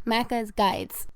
Macca's guides.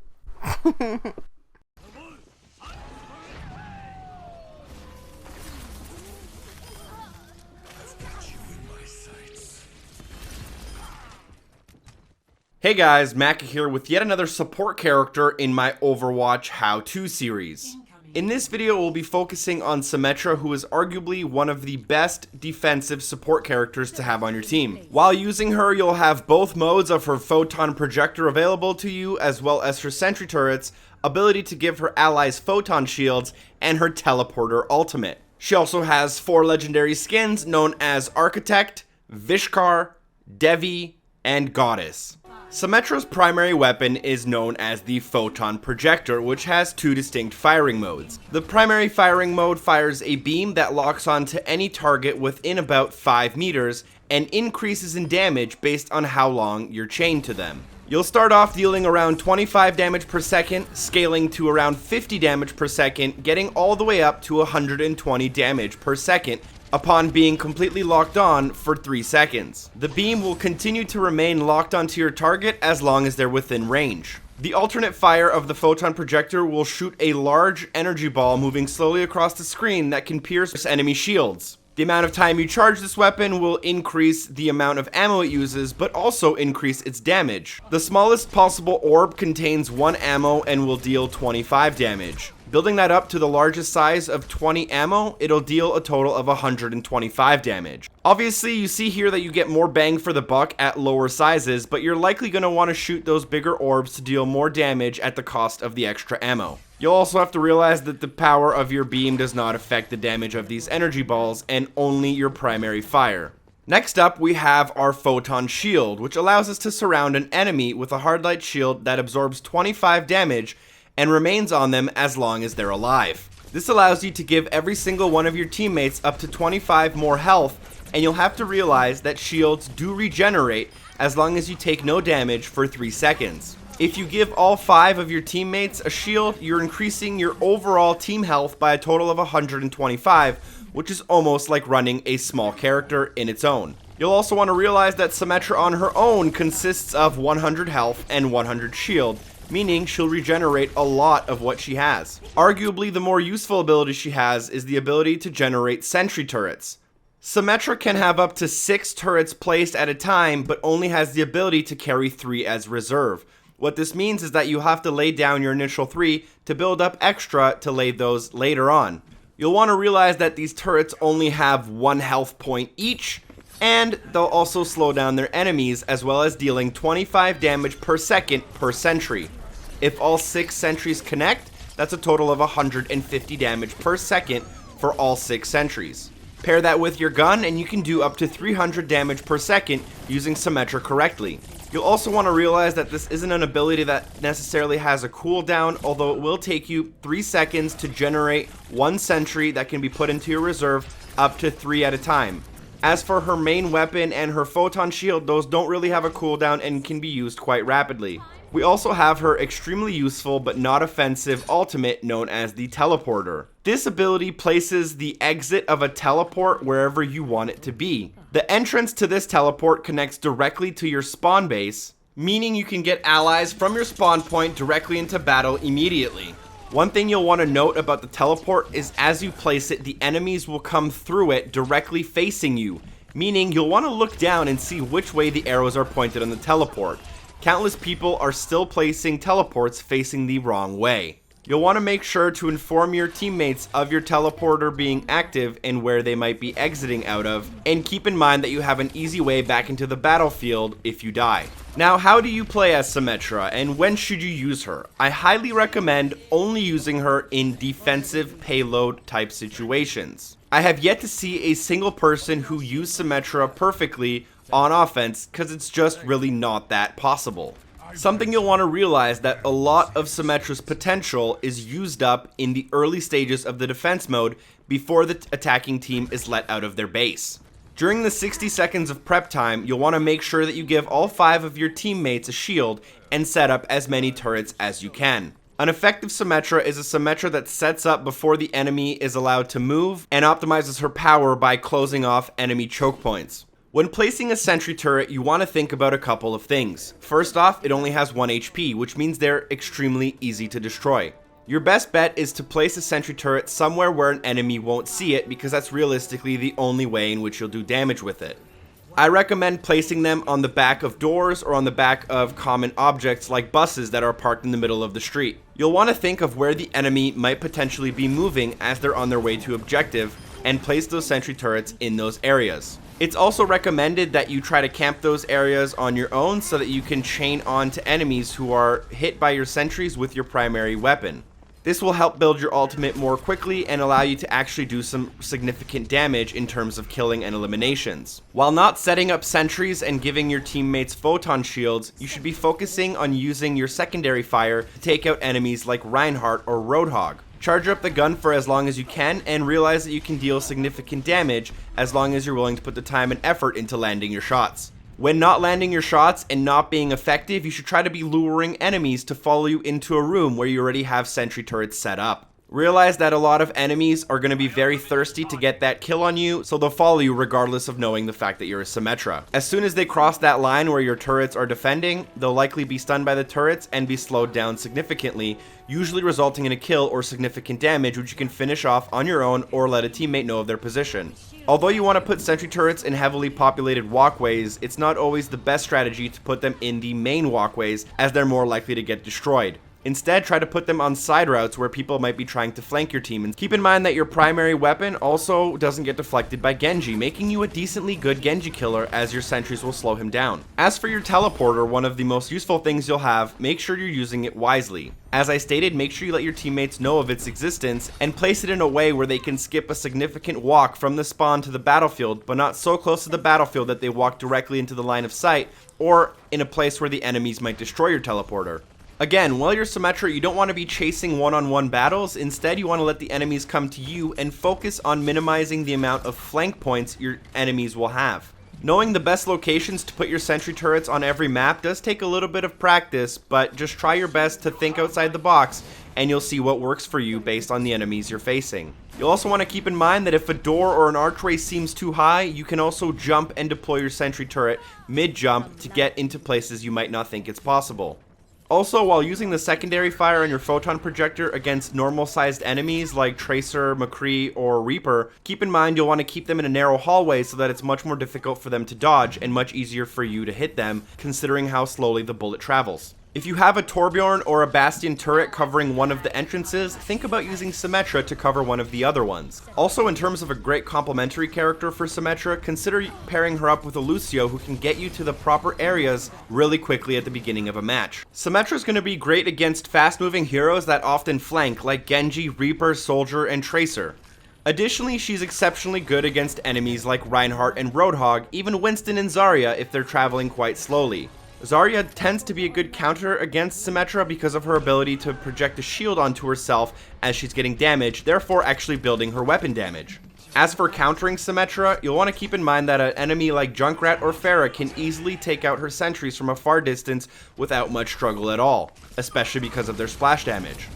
Hey guys, Macca here with yet another support character in my Overwatch how-to series. In this video, we'll be focusing on Symetra, who is arguably one of the best defensive support characters to have on your team. While using her, you'll have both modes of her Photon Projector available to you, as well as her Sentry turrets, ability to give her allies Photon Shields, and her Teleporter ultimate. She also has 4 legendary skins known as Architect, Vishkar, Devi, and Goddess. Symetra's primary weapon is known as the Photon Projector, which has 2 distinct firing modes. The primary firing mode fires a beam that locks onto any target within about 5 meters and increases in damage based on how long you're chained to them. You'll start off dealing around 25 damage per second, scaling to around 50 damage per second, getting all the way up to 120 damage per second, upon being completely locked on for 3 seconds. The beam will continue to remain locked onto your target as long as they're within range. The alternate fire of the Photon Projector will shoot a large energy ball moving slowly across the screen that can pierce enemy shields. The amount of time you charge this weapon will increase the amount of ammo it uses, but also increase its damage. The smallest possible orb contains 1 ammo and will deal 25 damage. Building that up to the largest size of 20 ammo, it'll deal a total of 125 damage. Obviously, you see here that you get more bang for the buck at lower sizes, but you're likely going to want to shoot those bigger orbs to deal more damage at the cost of the extra ammo. You'll also have to realize that the power of your beam does not affect the damage of these energy balls, and only your primary fire. Next up, we have our Photon Shield, which allows us to surround an enemy with a hard light shield that absorbs 25 damage and remains on them as long as they're alive. This allows you to give every single one of your teammates up to 25 more health, and you'll have to realize that shields do regenerate as long as you take no damage for 3 seconds. If you give all 5 of your teammates a shield, you're increasing your overall team health by a total of 125, which is almost like running a small character in its own. You'll also want to realize that Symetra on her own consists of 100 health and 100 shield, meaning she'll regenerate a lot of what she has. Arguably, the more useful ability she has is the ability to generate Sentry turrets. Symetra can have up to 6 turrets placed at a time, but only has the ability to carry 3 as reserve. What this means is that you have to lay down your initial 3 to build up extra to lay those later on. You'll want to realize that these turrets only have 1 health point each, and they'll also slow down their enemies, as well as dealing 25 damage per second per sentry. If all 6 sentries connect, that's a total of 150 damage per second for all 6 sentries. Pair that with your gun and you can do up to 300 damage per second using Symetra correctly. You'll also want to realize that this isn't an ability that necessarily has a cooldown, although it will take you 3 seconds to generate 1 sentry that can be put into your reserve, up to 3 at a time. As for her main weapon and her Photon Shield, those don't really have a cooldown and can be used quite rapidly. We also have her extremely useful but not offensive ultimate known as the Teleporter. This ability places the exit of a teleport wherever you want it to be. The entrance to this teleport connects directly to your spawn base, meaning you can get allies from your spawn point directly into battle immediately. One thing you'll want to note about the teleport is as you place it, the enemies will come through it directly facing you, meaning you'll want to look down and see which way the arrows are pointed on the teleport. Countless people are still placing teleports facing the wrong way. You'll want to make sure to inform your teammates of your teleporter being active and where they might be exiting out of, and keep in mind that you have an easy way back into the battlefield if you die. Now, how do you play as Symetra, and when should you use her? I highly recommend only using her in defensive payload type situations. I have yet to see a single person who used Symetra perfectly on offense, because it's just really not that possible. Something you'll want to realize that a lot of Symetra's potential is used up in the early stages of the defense mode before the attacking team is let out of their base. During the 60 seconds of prep time, you'll want to make sure that you give all 5 of your teammates a shield and set up as many turrets as you can. An effective Symetra is a Symetra that sets up before the enemy is allowed to move and optimizes her power by closing off enemy choke points. When placing a sentry turret, you want to think about a couple of things. First off, it only has 1 HP, which means they're extremely easy to destroy. Your best bet is to place a sentry turret somewhere where an enemy won't see it, because that's realistically the only way in which you'll do damage with it. I recommend placing them on the back of doors or on the back of common objects like buses that are parked in the middle of the street. You'll want to think of where the enemy might potentially be moving as they're on their way to objective, and place those sentry turrets in those areas. It's also recommended that you try to camp those areas on your own so that you can chain on to enemies who are hit by your sentries with your primary weapon. This will help build your ultimate more quickly and allow you to actually do some significant damage in terms of killing and eliminations. While not setting up sentries and giving your teammates Photon Shields, you should be focusing on using your secondary fire to take out enemies like Reinhardt or Roadhog. Charge up the gun for as long as you can and realize that you can deal significant damage as long as you're willing to put the time and effort into landing your shots. When not landing your shots and not being effective, you should try to be luring enemies to follow you into a room where you already have sentry turrets set up. Realize that a lot of enemies are going to be very thirsty to get that kill on you, so they'll follow you regardless of knowing the fact that you're a Symetra. As soon as they cross that line where your turrets are defending, they'll likely be stunned by the turrets and be slowed down significantly, usually resulting in a kill or significant damage, which you can finish off on your own or let a teammate know of their position. Although you want to put sentry turrets in heavily populated walkways, it's not always the best strategy to put them in the main walkways, as they're more likely to get destroyed. Instead, try to put them on side routes where people might be trying to flank your team. And keep in mind that your primary weapon also doesn't get deflected by Genji, making you a decently good Genji killer, as your sentries will slow him down. As for your teleporter, one of the most useful things you'll have, make sure you're using it wisely. As I stated, make sure you let your teammates know of its existence and place it in a way where they can skip a significant walk from the spawn to the battlefield, but not so close to the battlefield that they walk directly into the line of sight, or in a place where the enemies might destroy your teleporter. Again, while you're Symetra, you don't want to be chasing one-on-one battles. Instead, you want to let the enemies come to you and focus on minimizing the amount of flank points your enemies will have. Knowing the best locations to put your sentry turrets on every map does take a little bit of practice, but just try your best to think outside the box and you'll see what works for you based on the enemies you're facing. You'll also want to keep in mind that if a door or an archway seems too high, you can also jump and deploy your sentry turret mid-jump to get into places you might not think it's possible. Also, while using the secondary fire on your photon projector against normal-sized enemies like Tracer, McCree, or Reaper, keep in mind you'll want to keep them in a narrow hallway so that it's much more difficult for them to dodge and much easier for you to hit them, considering how slowly the bullet travels. If you have a Torbjorn or a Bastion turret covering one of the entrances, think about using Symetra to cover one of the other ones. Also, in terms of a great complementary character for Symetra, consider pairing her up with a Lucio who can get you to the proper areas really quickly at the beginning of a match. Symetra is going to be great against fast-moving heroes that often flank, like Genji, Reaper, Soldier, and Tracer. Additionally, she's exceptionally good against enemies like Reinhardt and Roadhog, even Winston and Zarya if they're traveling quite slowly. Zarya tends to be a good counter against Symetra because of her ability to project a shield onto herself as she's getting damage, therefore actually building her weapon damage. As for countering Symetra, you'll want to keep in mind that an enemy like Junkrat or Pharah can easily take out her sentries from a far distance without much struggle at all, especially because of their splash damage.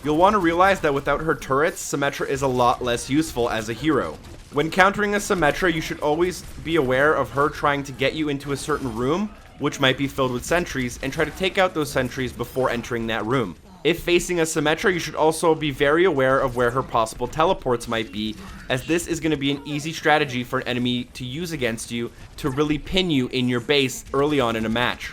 You'll want to realize that without her turrets, Symetra is a lot less useful as a hero. When countering a Symetra, you should always be aware of her trying to get you into a certain room, which might be filled with sentries, and try to take out those sentries before entering that room. If facing a Symetra, you should also be very aware of where her possible teleports might be, as this is going to be an easy strategy for an enemy to use against you to really pin you in your base early on in a match.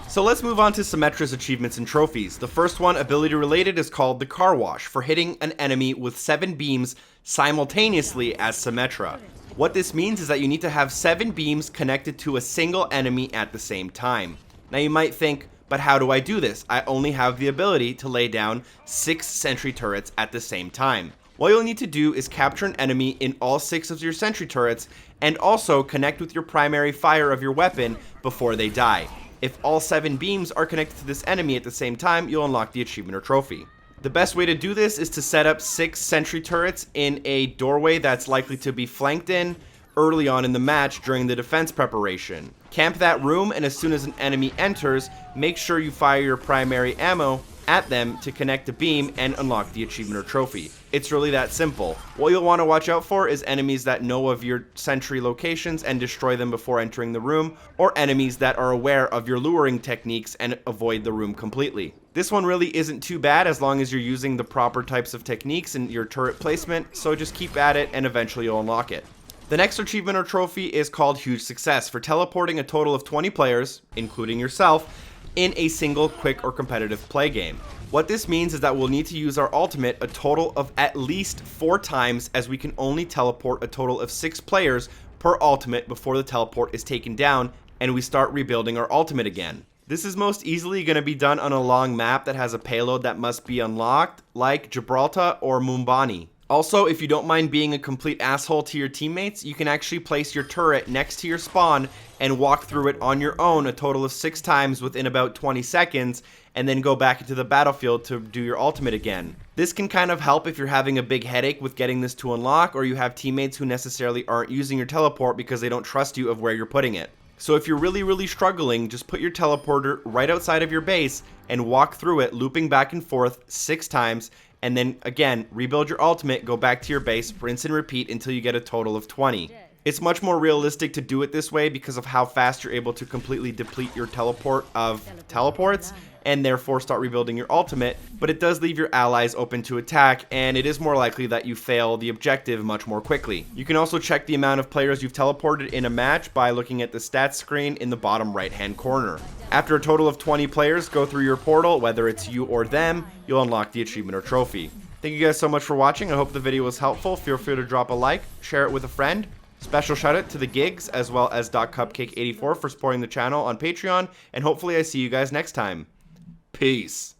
So let's move on to Symetra's achievements and trophies. The first one, ability related, is called the Car Wash, for hitting an enemy with 7 beams simultaneously as Symetra. What this means is that you need to have 7 beams connected to a single enemy at the same time. Now you might think, but how do I do this? I only have the ability to lay down 6 sentry turrets at the same time. What you'll need to do is capture an enemy in all 6 of your sentry turrets and also connect with your primary fire of your weapon before they die. If all 7 beams are connected to this enemy at the same time, you'll unlock the achievement or trophy. The best way to do this is to set up 6 sentry turrets in a doorway that's likely to be flanked in early on in the match during the defense preparation. Camp that room, and as soon as an enemy enters, make sure you fire your primary ammo at them to connect a beam and unlock the achievement or trophy. It's really that simple. What you'll want to watch out for is enemies that know of your sentry locations and destroy them before entering the room, or enemies that are aware of your luring techniques and avoid the room completely. This one really isn't too bad as long as you're using the proper types of techniques in your turret placement, so just keep at it and eventually you'll unlock it. The next achievement or trophy is called Huge Success for teleporting a total of 20 players, including yourself, in a single quick or competitive play game. What this means is that we'll need to use our ultimate a total of at least 4 times, as we can only teleport a total of 6 players per ultimate before the teleport is taken down and we start rebuilding our ultimate again. This is most easily going to be done on a long map that has a payload that must be unlocked, like Gibraltar or Mumbani. Also, if you don't mind being a complete asshole to your teammates, you can actually place your turret next to your spawn and walk through it on your own a total of 6 times within about 20 seconds, and then go back into the battlefield to do your ultimate again. This can kind of help if you're having a big headache with getting this to unlock, or you have teammates who necessarily aren't using your teleport because they don't trust you of where you're putting it. So if you're really struggling, just put your teleporter right outside of your base and walk through it, looping back and forth 6 times, and then again, rebuild your ultimate, go back to your base, rinse and repeat until you get a total of 20. It's much more realistic to do it this way because of how fast you're able to completely deplete your teleport of teleports, and therefore start rebuilding your ultimate, but it does leave your allies open to attack, and it is more likely that you fail the objective much more quickly. You can also check the amount of players you've teleported in a match by looking at the stats screen in the bottom right hand corner. After a total of 20 players go through your portal, whether it's you or them, you'll unlock the achievement or trophy. Thank you guys so much for watching. I hope the video was helpful. Feel free to drop a like, share it with a friend. Special shout out to the Gigs as well as DocCupcake84 for supporting the channel on Patreon, and hopefully I see you guys next time. Peace.